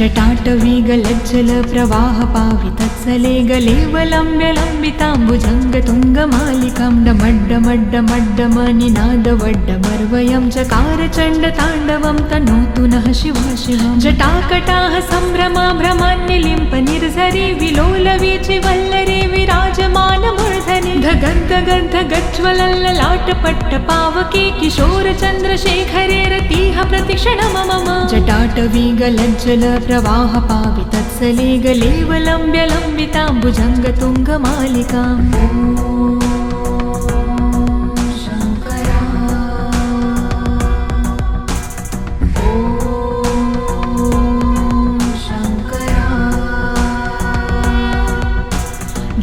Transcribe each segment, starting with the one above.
जटाटवी गलज्जल प्रवाह पावितत्सले गलेवलम्ब्य लम्बिताम्बुजङ्गतुङ्गमालिकां डमड्डमड्डमड्डमनिनादवड्डमर्वयं चकार चण्डताण्डवं तनोतु नः शिवा शिवं। जटाकटाः सम्भ्रमा भ्रमान्यलिम्प निर्झरी विलोलवीचि वल्लरी विराजमानमूर्धनि धगद्धगद्धगज्ज्वलल्ललाटपट्टपावके किशोरचन्द्रशेखरे रतिः प्रतिक्षणं मम। जटाटवी गलज्जल प्रवाह पावितत्सले गलेवलम्ब्य लम्बिताम्बुजङ्गतुङ्गमालिकाम्।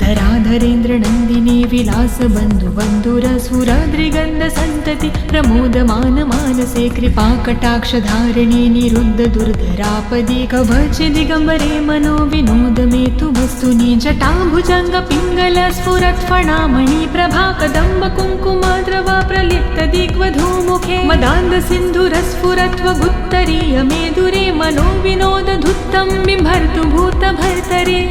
धराधरेन्द्रनन्दिनी विलासबन्धुबन्धुरसुराद्रिगन्धसन्तति प्रमोदमान मानसे कृपाकटाक्षधारिणी निरुद्ध दुर्धरापदि कवचदिगम्बरे मनो विनोदमेतु वस्तुनि। जटाभुजङ्ग पिङ्गल स्फुरत्फणामणि प्रभा कदम्ब कुङ्कुमाद्रवा प्रलिप्त दिग्वधूमुखे मदान्ध सिन्धुरस्फुरत्वगुत्तरीय मेदुरे मनो विनोद धुत्तं बिभर्तु भूतभर्तरे।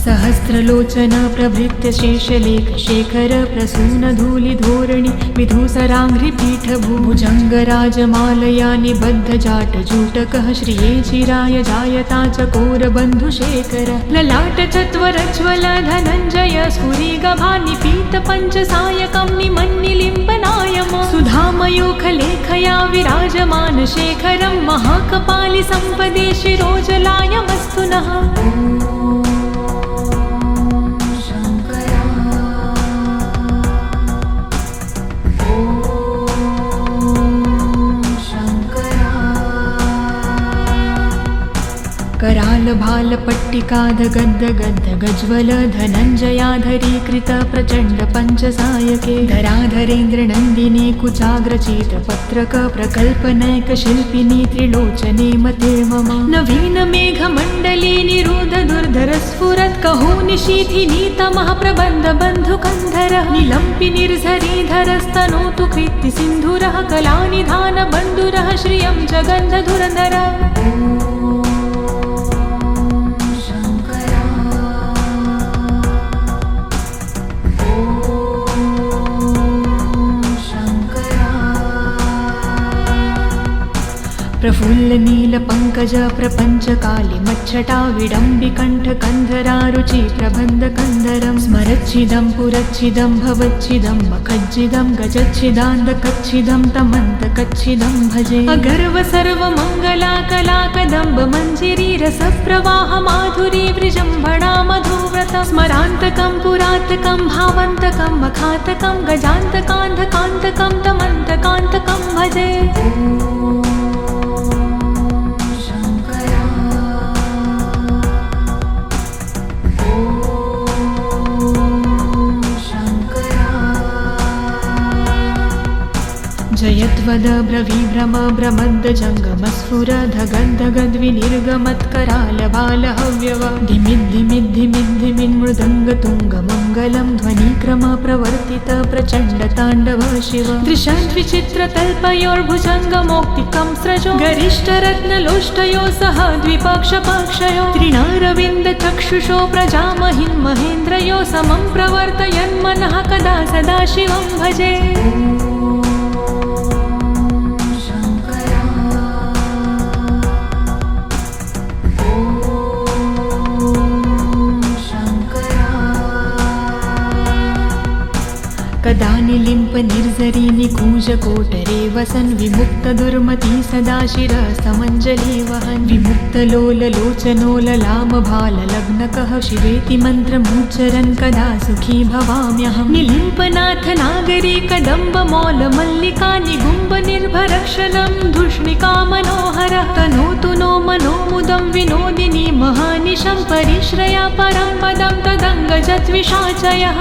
सहस्रलोचन प्रभृत्य शेषलेख शेखर प्रसून धूलिधोरणि विधूसराङ्घ्रिपीठ भुजङ्गराजमालया निबद्ध जाटजूटकः श्रिये चिराय जायता चकोरबन्धुशेखर ललाट चत्वरज्वल धनञ्जय स्फुरिगभानिपीत पञ्चसायकं निमन्निलिम्पनायम सुधामयूखलेखया विराजमान शेखरं महाकपालि सम्पदे शिरोजलायमस्तु नः। कराल भाल पट्टिकाध गद्द गद्द गज्वल धनञ्जयाधरीकृत प्रचण्ड पञ्चसायके धराधरेन्द्रनन्दिने कुचाग्रचित पत्रक प्रकल्पनैक शिल्पिनी त्रिलोचने मते मम। नवीन मेघमण्डले निरुद्ध दुर्धर स्फुरत् कहोनिशीथिनी तमः प्रबन्ध बन्धुकन्धर निलम्पि निर्झरीधरस्तनोतु कृत्ति सिन्धुरः कलानिधान बन्धुरः श्रियं जगन्धधुरधर। प्रफुल्ल नील पंकज प्रपंच काली मच्छटा विडम्बि कंठ कंधरा रुचि प्रबंध कंधरं स्मरच्छिदं पुरच्छिदं भवच्छिदं मखज्जिदं गजच्छिदान्त कच्छिदं तमन्त कच्छिदं भजे। अगर्व सर्व मंगला कला कदम्ब मंजिरी रस प्रवाह माधुरी वृजंभणा मधुव्रत स्मरान्तकं पुरातकं भावन्तकं मखातकं गजान्तकान्धकान्तकं तमन्तकान्तकं भजे। जयत्वद ब्रवीभ्रम भ्रमद्द जङ्गमस्फुर धगद्धगद्विनिर्गमत्कराल बाल हव्यव धिमिद्धिमिद्धिमिद्धिमिन्मृदङ्गतुङ्गमङ्गलं ध्वनिक्रम प्रवर्तित प्रचण्ड ताण्डव शिव। दृशद्विचित्रतल्पयोर्भुजङ्गमौक्तिकं स्रजो गरिष्ठरत्नलोष्टयो सह द्विपक्षपक्षयो त्रिणारविन्द चक्षुषो प्रजामहिन् महेन्द्रयो समं प्रवर्तयन्मनः कदा सदा शिवं भजे। कदा निलिम्प निर्जरी निकूज कोटरे वसन् विमुक्त दुर्मती सदा शिरस्तमञ्जलि वहन् विमुक्त लोचनो ललाम भाल लग्नकः शिवेति मन्त्रमुच्चरन् कदा सुखी भवाम्यहम् निलिम्पनाथ नागरी कदम्ब मौल मल्लिका निगुम्ब निर्भरक्षणं धूष्णिका मनोहरः तनोतु नो मनोमुदं विनोदिनी महानिशं परिश्रया परं पदं तदङ्गजद्विषाचयः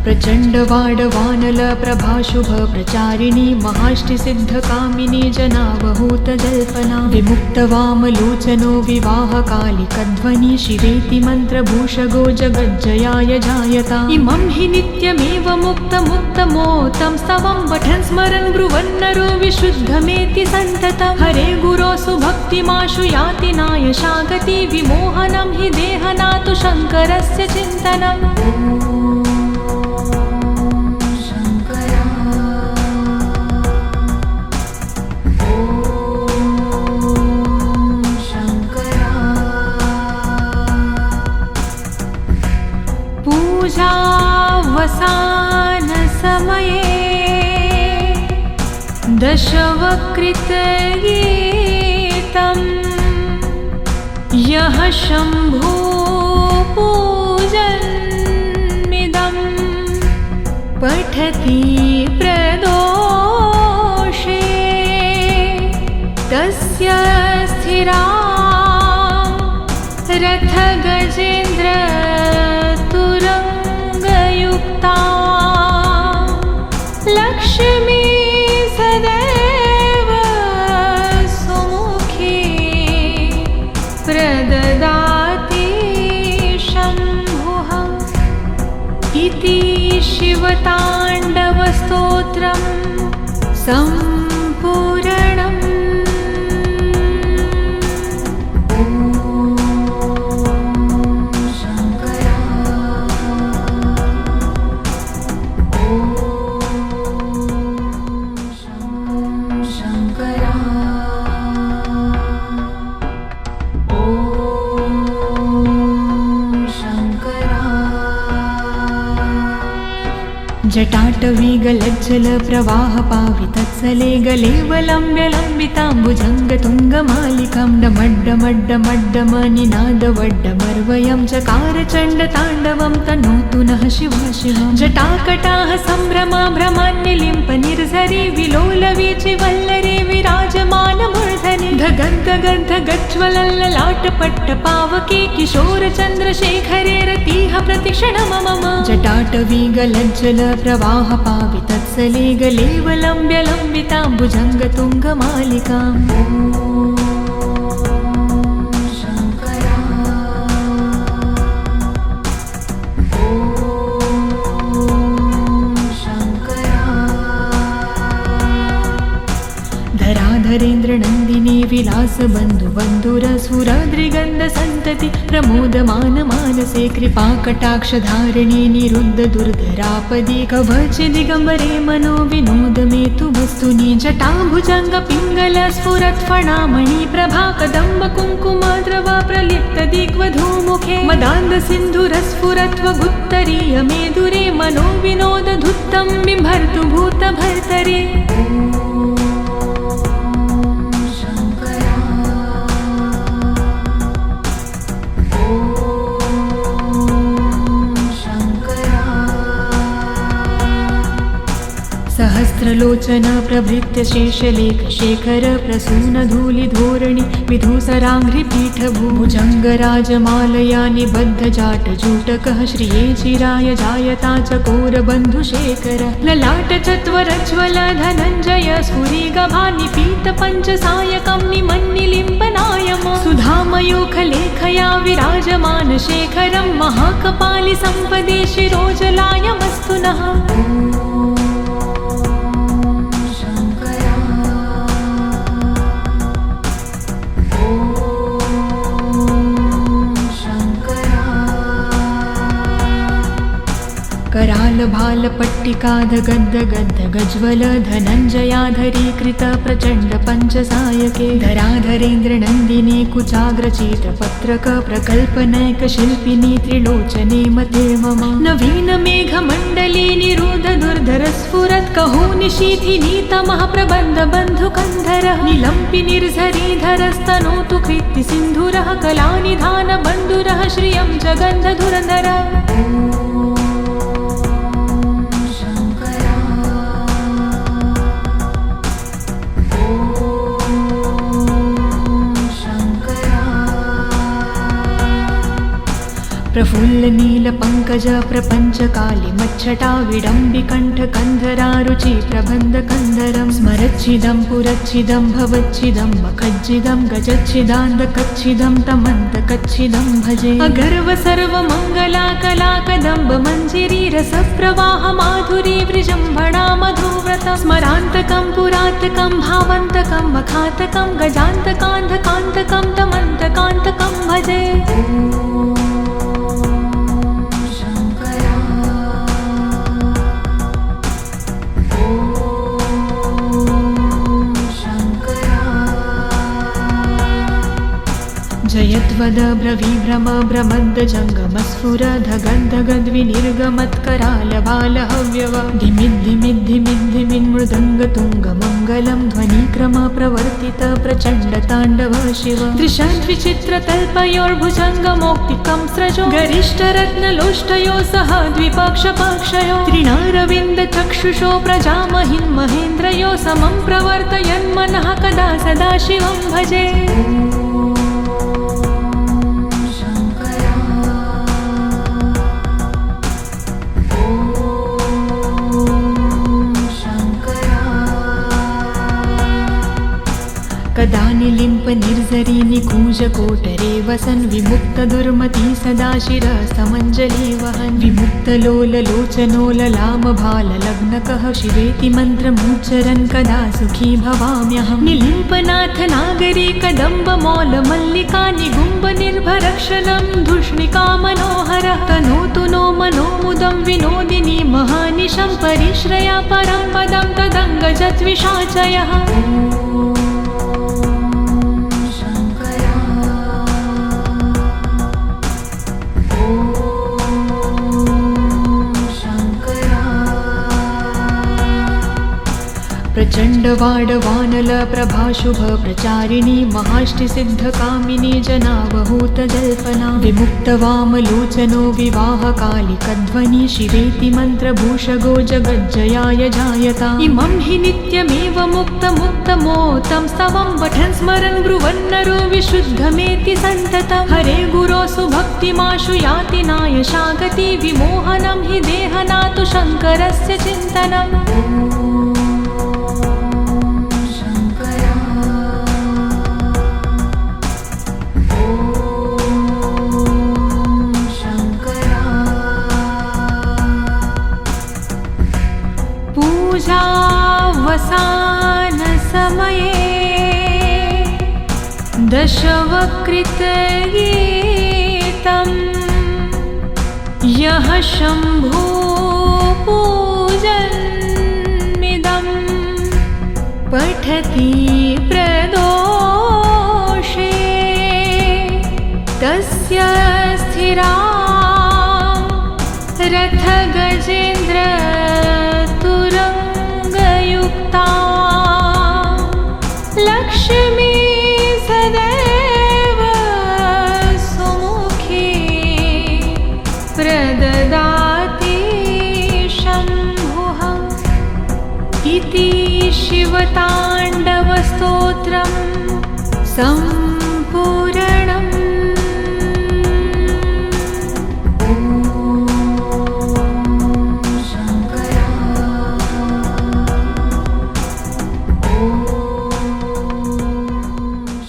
प्रचण्डवाडवानल प्रभाशुभ प्रचारिणी महाष्टिसिद्धकामिनी जनावहूत जल्पना विमुक्तवामलोचनो विवाहकालिकध्वनि शिवेति मन्त्रभूषगो जगज्जयाय जायता इमं हि नित्यमेव मुक्तमोत्तं स्तवं पठन् स्मरन् ब्रुवन्नरो विशुद्धमेति सन्ततं हरे गुरोसु भक्तिमाशु याति नायशागति विमोहनं हि देहनातु शङ्करस्य चिन्तनम् पूजावसान समये दशवक्त्रगीतं यः शम्भो पूजन्मिदं पठति प्रदोषे तस्य स्थिरा रथगजेन्द्र लक्ष्मी सदैव सुमुखी प्रददाति शम्भुः इति शिवताण्डवस्तोत्रं सम्पूर्णम् जटाटवीगलज्जल प्रवाह पावितत्सले गलेवलम्ब्यलम्बिताम्बुजङ्गतुङ्गमालिकां डमड्डमड्डमड्डमनिनादवड्डमर्वयं चकार चण्डताण्डवं तनोतु नः शिवा शिवं जटाकटाः सम्भ्रमा भ्रमान्निलिम्प निर्झरी विलोलवीचि वल्लरी विराजमानमूर्धनि धगद्धगद्धगज्ज्वलल्ललाटपट्टपावके किशोरचन्द्रशेखरे रतिः प्रतिक्षणं मम जटाटवीगलज्जल प्रवाह पावितत्सले गलेवलम्ब्यलम्बिताम्बुजङ्गतुङ्गमालिकाम् धराधरेन्द्रनन्दिनी विलासबन्धुबन्धुरसुराद्रिगन्धसन्तति प्रमोदमान मानसे कृपाकटाक्षधारिणी निरुद्ध दुर्धरापदि कवच दिगम्बरे मनो विनोदमेतु वस्तुनि जटाभुजङ्गपिङ्गल स्फुरत्फणामणि प्रभा कदम्ब कुङ्कुमद्रवा प्रलिप्त दिग्वधूमुखे मदान्धसिन्धुरस्फुरत्वगुत्तरीय मेदुरे मनो विनोदधुत्तं बिभर्तु भूतभर्तरे सहस्रलोचन प्रभृत्य शेषलेख शेखर प्रसून धूलिधोरणि विधूसराङ्घ्रिपीठ भुजङ्गराजमालया निबद्ध जाटजूटकः श्रिये चिराय जायता चकोरबन्धुशेखर ललाट चत्वरज्वल धनञ्जय स्फुरिगभानिपीत पञ्चसायकं निमन्निलिम्पनायम सुधामयूखलेखया विराजमान शेखरं महाकपालि सम्पदे शिरोजलायमस्तु नः कराल भालपट्टिकाध गद्द गद्द गज्वल धनञ्जयाधरीकृत प्रचण्ड पञ्चसायके धराधरेन्द्र नन्दिनी कुचाग्रचित पत्रक प्रकल्पनैक शिल्पिनी त्रिलोचने मते मम नवीन मेघमण्डली निरुध दुर्धर स्फुरत् कहुनिशीथिनी तमः प्रबन्ध बन्धुकन्धरः निलम्पि निर्झरीधरस्तनोतु कृत्ति सिन्धुरः कलानिधान बन्धुरः श्रियं जगन्धधुरन्धरः प्रफुल्ल नील पंकज प्रपंच काली मच्छटा विडम्बि कंठ कंधरा रुचि प्रबंध कंधरं स्मरच्छिदं पुरच्छिदं भवच्छिदं मखज्जिदं गजच्छिदान्त कच्छिदं तमन्त कच्छिदं भजे अगर्व सर्व मंगला कला कदम्ब मंजिरी रस प्रवाह माधुरी विजृंभणा मधुव्रतं स्मरान्तकं पुरातकं भावन्तकं मखातकं गजान्तकान्धकान्तकं तमन्तकान्तकं भजे जयद्वद ब्रवीभ्रम भ्रमद्द जङ्गमस्फुर धगद्विनिर्गमत्कराल बालहव्यव धिमिद्धिमिद्धिमिन्मृदङ्गतुङ्गमङ्गलं ध्वनिक्रम प्रवर्तित प्रचण्ड ताण्डव शिव दृशद्विचित्रतल्पयोर्भुजङ्गमौक्तिकं स्रजो गरिष्ठरत्नलोष्टयो सह द्विपक्षपक्षयो त्रिणारविन्द चक्षुषो प्रजामहिन् महेन्द्रयो समं प्रवर्तयन्मनः कदा सदा शिवं भजे कदा निलिम्प निर्झरी निकूज कोटरे वसन् विमुक्त दुर्मती सदा शिरस्तमञ्जलि वहन् विमुक्त लोल लोचनो ललाम भाल लग्नकः शिवेति मन्त्रमुच्चरन् कदा सुखी भवाम्यहं निलिम्पनाथ नागरी कदम्ब मौल मल्लिका निगुम्ब निर्भरक्षलं धूष्णिका मनोहरः तनोतु नो मनोमुदं विनोदिनी महानिशं परिश्रया परं पदं तदङ्गजद्विषाचयः प्रचण्ड वाडवानल प्रभाशुभ प्रचारिणी महाष्टिसिद्धकामिनी जनावहूत जल्पना विमुक्त वामलोचनो विवाहकालिकध्वनि शिवेति मन्त्रभूषगो जगज्जयाय जायता इमं हि नित्यमेव मुक्तमुक्तमोतं स्तवं पठन् स्मरन् ब्रुवन्नरो विशुद्धमेति सन्ततं हरे गुरो सुभक्तिमाशु याति नायशागति विमोहनं हि देहनातु शङ्करस्य चिन्तनम् पूजावसान समये दशवक्त्रगीतं यः शम्भो पूजन्मिदं पठति प्रदोषे तस्य स्थिरा रथगजेन्द्र तुरंगयुक्ता लक्ष्मी सदैव सुमुखी प्रददाति शम्भुः इति शिवताण्डवस्तोत्रं